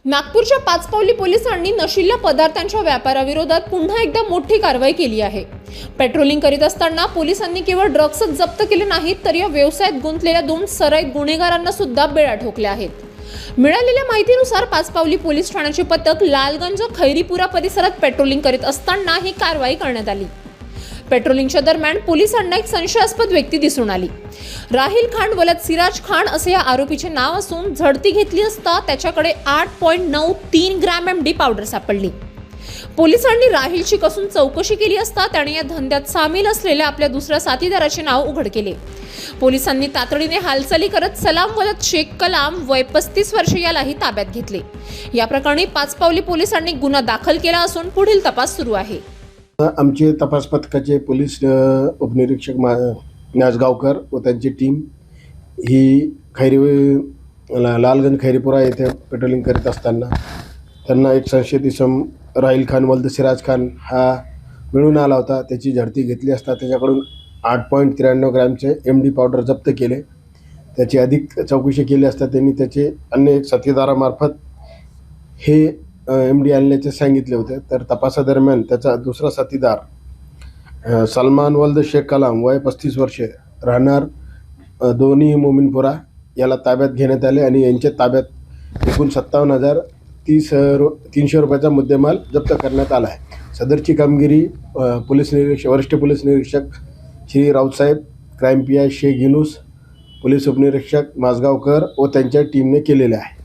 नागपूरच्या पाचपावली पोलिसांनी नशील्या पदार्थांच्या व्यापाराविरोधात पुन्हा एकदा मोठी कारवाई केली आहे। पेट्रोलिंग करीत असताना पोलिसांनी केवळ ड्रग्सच जप्त केले नाहीत, तर या व्यवसायात गुंतलेल्या 2 सराईत गुन्हेगारांना सुद्धा बेड्या ठोकल्या आहेत। मिळालेल्या माहितीनुसार पाचपावली पोलीस ठाण्याचे पथक लालगंज खैरीपुरा परिसरात पेट्रोलिंग करीत असताना ही कारवाई करण्यात आली। पेट्रोलिंगच्या दरम्यान पोलिसांना एक संशयास्पद व्यक्ती दिसून आली। राहिल खान वलद सिराज खान असे या आरोपीचे नाव असून झडती घेतली असता त्याच्याकडे 8.93 ग्रॅम एमडी पावडर सापडली। पोलिसांनी राहिलची कसून चौकशी केली असता त्याने या धंद्यात सामील असलेल्या आपल्या दुसऱ्या साथीदाराचे नाव उघड केले। पोलिसांनी तातडीने हालचाली करत सलाम वलद शेख कलाम वय 35 वर्षे यालाही ताब्यात घेतले। या प्रकरणी पाचपावली पोलिसांनी गुन्हा दाखल केला असून पुढील तपास सुरू आहे। आमचे तपास पथकाचे पोलीस उपनिरीक्षक नाजगावकर व त्यांची टीम ही लालगंज खैरीपुरा येथे पेट्रोलिंग करीत असताना त्यांना एक संशयित इसम राहिल खान वलद सिराज खान हा मिळून आला होता। त्याची झडती घेतली असता त्याच्याकडून 8.93 ग्रॅमचे एमडी पावडर जप्त केले। त्याची अधिक चौकशी केली असता त्यांनी त्याचे अन्य साथीदारामार्फत हे एमडी आणल्याचे सांगितले होते। तर तपासादरम्यान त्याचा दुसरा साथीदार सलमान वलद शेख कलाम वय 35 वर्षे राहणार दोन्ही मोमिनपुरा याला ताब्यात घेण्यात आले आणि यांच्या ताब्यात एकूण 57,300 रुपयाचा मुद्देमाल जप्त करण्यात आला आहे। सदरची कामगिरी वरिष्ठ पोलीस निरीक्षक श्री राऊतसाहेब, crime P I Shaikh Yunus, police उपनिरीक्षक नाजगावकर व त्यांच्या टीमने केलेले आहे।